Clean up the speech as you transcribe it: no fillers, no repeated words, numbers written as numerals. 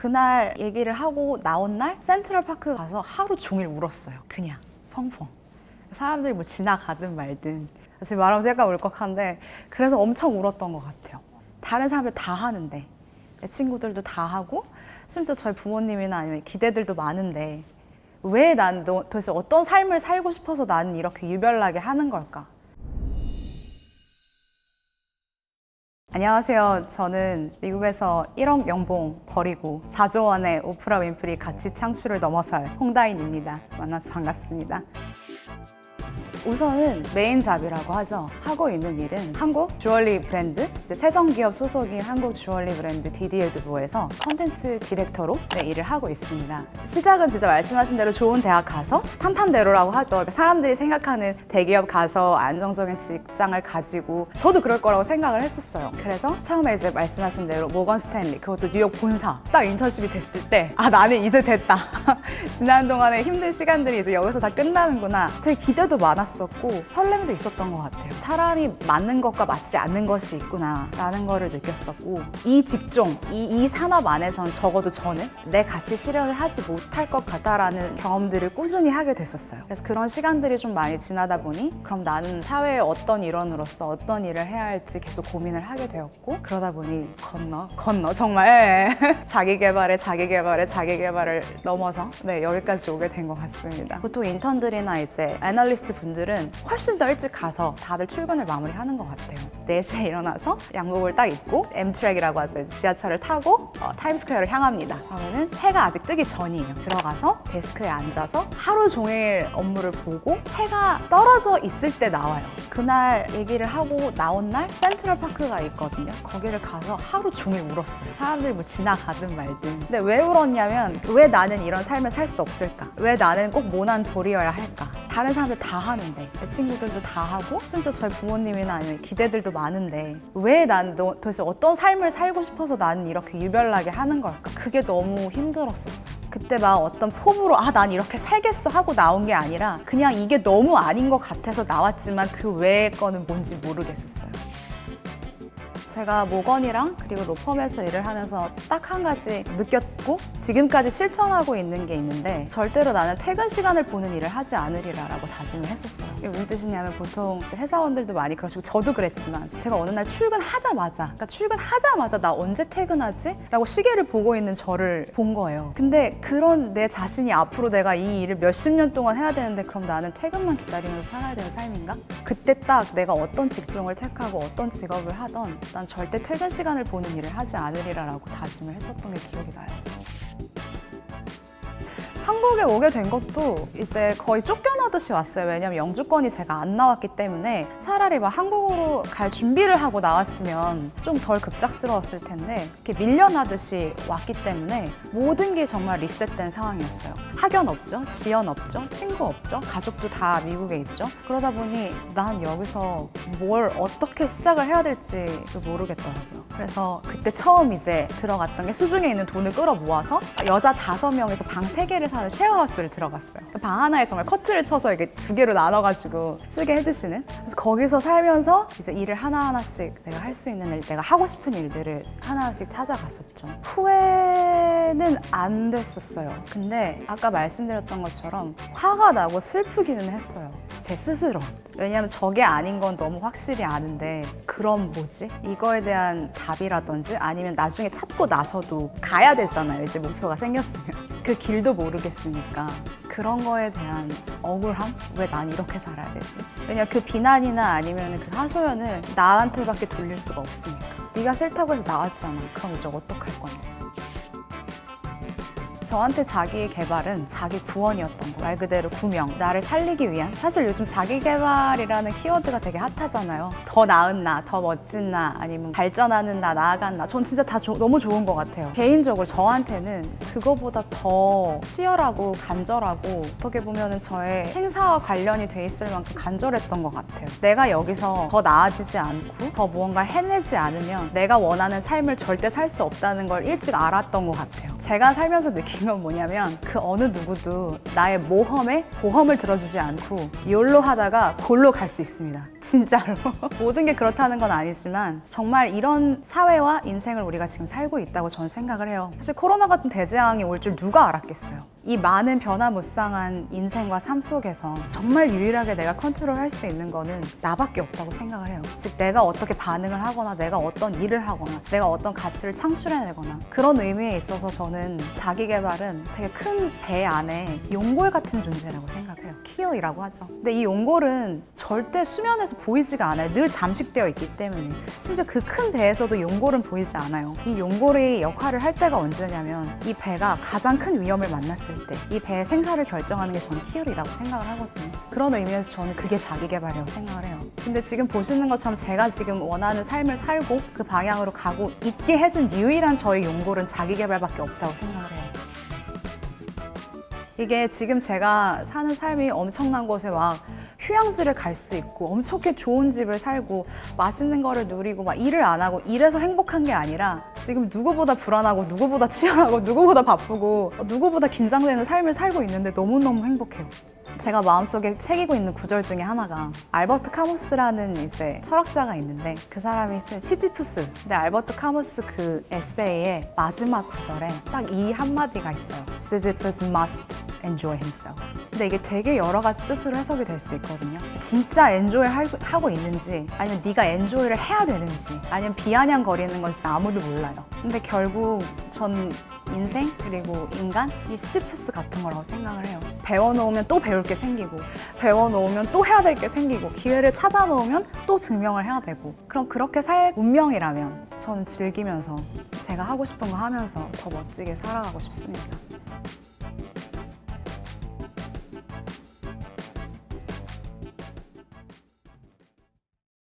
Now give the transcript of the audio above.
그날 얘기를 하고 나온 날 센트럴파크 가서 하루 종일 울었어요. 그냥 펑펑. 사람들이 뭐 지나가든 말든. 지금 말하면서 약간 울컥한데 그래서 엄청 울었던 것 같아요. 다른 사람들 다 하는데 내 친구들도 다 하고 심지어 저희 부모님이나 아니면 기대들도 많은데 왜 난 도대체 어떤 삶을 살고 싶어서 나는 이렇게 유별나게 하는 걸까? 안녕하세요. 저는 미국에서 1억 연봉 버리고 4조 원의 오프라 윈프리 가치 창출을 넘어설 홍다인입니다. 만나서 반갑습니다. 우선은 메인 잡이라고 하죠. 하고 있는 일은 한국 주얼리 브랜드, 이제 세정기업 소속인 한국 주얼리 브랜드 DDL드부에서 컨텐츠 디렉터로 일을 하고 있습니다. 시작은 진짜 말씀하신 대로 좋은 대학 가서 탄탄대로라고 하죠. 그러니까 사람들이 생각하는 대기업 가서 안정적인 직장을 가지고 저도 그럴 거라고 생각을 했었어요. 그래서 처음에 이제 말씀하신 대로 모건 스탠리, 그것도 뉴욕 본사 딱 인턴십이 됐을 때 나는 이제 됐다. 지난 동안의 힘든 시간들이 이제 여기서 다 끝나는구나. 되게 기대도 많았었고 설렘도 있었던 것 같아요. 사람이 맞는 것과 맞지 않는 것이 있구나 라는 거를 느꼈었고 이 직종, 이 산업 안에서는 적어도 저는 내 가치 실현을 하지 못할 것 같다라는 경험들을 꾸준히 하게 됐었어요. 그래서 그런 시간들이 좀 많이 지나다 보니 그럼 나는 사회의 어떤 일원으로서 어떤 일을 해야 할지 계속 고민을 하게 되었고 그러다 보니 건너 정말 자기 개발을 넘어서 여기까지 오게 된 것 같습니다. 보통 인턴들이나 이제 애널리스트 분들은 훨씬 더 일찍 가서 다들 출근을 마무리하는 것 같아요. 4시에 일어나서 양복을 딱 입고 M트랙이라고 하죠. 지하철을 타고 타임스퀘어를 향합니다. 그러면은 해가 아직 뜨기 전이에요. 들어가서 데스크에 앉아서 하루 종일 업무를 보고 해가 떨어져 있을 때 나와요. 그날 얘기를 하고 나온 날 센트럴파크가 있거든요. 거기를 가서 하루 종일 울었어요. 사람들이 뭐 지나가든 말든. 근데 왜 울었냐면 왜 나는 이런 삶을 살 수 없을까? 왜 나는 꼭 모난 돌이어야 할까? 다른 사람들 다 하는데 내 친구들도 다 하고 심지어 저희 부모님이나 아니면 기대들도 많은데 왜 난 도대체 어떤 삶을 살고 싶어서 나는 이렇게 유별나게 하는 걸까? 그게 너무 힘들었었어요. 그때 막 어떤 폼으로 난 이렇게 살겠어 하고 나온 게 아니라 그냥 이게 너무 아닌 것 같아서 나왔지만 그 외의 거는 뭔지 모르겠었어요. 제가 모건이랑 그리고 로펌에서 일을 하면서 딱 한 가지 느꼈고 지금까지 실천하고 있는 게 있는데 절대로 나는 퇴근 시간을 보는 일을 하지 않으리라라고 다짐을 했었어요. 이게 무슨 뜻이냐면 보통 회사원들도 많이 그러시고 저도 그랬지만 제가 어느 날 출근하자마자 나 언제 퇴근하지? 라고 시계를 보고 있는 저를 본 거예요. 근데 그런 내 자신이 앞으로 내가 이 일을 몇십 년 동안 해야 되는데 그럼 나는 퇴근만 기다리면서 살아야 되는 삶인가? 그때 딱 내가 어떤 직종을 택하고 어떤 직업을 하던 난 절대 퇴근 시간을 보는 일을 하지 않으리라라고 다짐을 했었던 게 기억이 나요. 한국에 오게 된 것도 이제 거의 쫓겨나듯이 왔어요. 왜냐면 영주권이 제가 안 나왔기 때문에 차라리 막 한국으로 갈 준비를 하고 나왔으면 좀 덜 급작스러웠을 텐데 이렇게 밀려나듯이 왔기 때문에 모든 게 정말 리셋된 상황이었어요. 학연 없죠, 지연 없죠, 친구 없죠, 가족도 다 미국에 있죠. 그러다 보니 난 여기서 뭘 어떻게 시작을 해야 될지 모르겠더라고요. 그래서 그때 처음 이제 들어갔던 게 수중에 있는 돈을 끌어 모아서 여자 5명에서 방 3개를 사는 쉐어하우스를 들어갔어요. 방 하나에 정말 커트를 쳐서 이게 2개로 나눠가지고 쓰게 해주시는. 그래서 거기서 살면서 이제 일을 하나하나씩 내가 할 수 있는 일, 내가 하고 싶은 일들을 하나하나씩 찾아갔었죠. 후회는 안 됐었어요. 근데 아까 말씀드렸던 것처럼 화가 나고 슬프기는 했어요. 제 스스로. 왜냐면 저게 아닌 건 너무 확실히 아는데 그럼 뭐지? 이거에 대한 답이라든지 아니면 나중에 찾고 나서도 가야 되잖아요. 이제 목표가 생겼으면. 그 길도 모르겠으니까 그런 거에 대한 억울함? 왜 난 이렇게 살아야 되지? 왜냐면 그 비난이나 아니면 그 하소연을 나한테밖에 돌릴 수가 없으니까. 네가 싫다고 해서 나왔잖아. 그럼 이제 어떡할 거냐. 저한테 자기 개발은 자기 구원이었던 거. 말 그대로 구명, 나를 살리기 위한. 사실 요즘 자기 개발이라는 키워드가 되게 핫하잖아요. 더 나은 나, 더 멋진 나, 아니면 발전하는 나, 나아간 나. 전 진짜 다 너무 좋은 것 같아요. 개인적으로 저한테는 그거보다 더 치열하고 간절하고 어떻게 보면 저의 행사와 관련이 돼 있을 만큼 간절했던 것 같아요. 내가 여기서 더 나아지지 않고 더 무언가를 해내지 않으면 내가 원하는 삶을 절대 살 수 없다는 걸 일찍 알았던 것 같아요. 제가 살면서 느낀 웃긴 건 뭐냐면 그 어느 누구도 나의 모험에 보험을 들어주지 않고 욜로 하다가 골로 갈 수 있습니다. 진짜로. 모든 게 그렇다는 건 아니지만 정말 이런 사회와 인생을 우리가 지금 살고 있다고 저는 생각을 해요. 사실 코로나 같은 대재앙이 올 줄 누가 알았겠어요. 이 많은 변화무쌍한 인생과 삶 속에서 정말 유일하게 내가 컨트롤할 수 있는 거는 나밖에 없다고 생각을 해요. 즉 내가 어떻게 반응을 하거나 내가 어떤 일을 하거나 내가 어떤 가치를 창출해내거나 그런 의미에 있어서 저는 자기 개발은 되게 큰 배 안에 용골 같은 존재라고 생각해요. 키어이라고 하죠. 근데 이 용골은 절대 수면에서 보이지가 않아요. 늘 잠식되어 있기 때문에. 심지어 그 큰 배에서도 용골은 보이지 않아요. 이 용골이 역할을 할 때가 언제냐면 이 배가 가장 큰 위험을 만났을 때 이 배의 생사를 결정하는 게 저는 키어이라고 생각을 하거든요. 그런 의미에서 저는 그게 자기 개발이라고 생각을 해요. 근데 지금 보시는 것처럼 제가 지금 원하는 삶을 살고 그 방향으로 가고 있게 해준 유일한 저의 용골은 자기 개발밖에 없다고 생각을 해요. 이게 지금 제가 사는 삶이 엄청난 곳에 막 휴양지를 갈 수 있고 엄청나게 좋은 집을 살고 맛있는 거를 누리고 막 일을 안 하고 이래서 행복한 게 아니라 지금 누구보다 불안하고 누구보다 치열하고 누구보다 바쁘고 누구보다 긴장되는 삶을 살고 있는데 너무너무 행복해요. 제가 마음속에 새기고 있는 구절 중에 하나가 알버트 카무스라는 이제 철학자가 있는데 그 사람이 쓴 시지푸스. 근데 알버트 카무스 그 에세이의 마지막 구절에 딱 이 한마디가 있어요. Sisyphus must enjoy himself. 근데 이게 되게 여러 가지 뜻으로 해석이 될 수 있거든요. 진짜 엔조이 하고 있는지 아니면 네가 엔조이를 해야 되는지 아니면 비아냥거리는 건지 아무도 몰라요. 근데 결국 전 인생 그리고 인간 이 시지푸스 같은 거라고 생각을 해요. 배워놓으면 또 배울 게 생기고 배워놓으면 또 해야 될 게 생기고 기회를 찾아놓으면 또 증명을 해야 되고 그럼 그렇게 살 운명이라면 저는 즐기면서 제가 하고 싶은 거 하면서 더 멋지게 살아가고 싶습니다.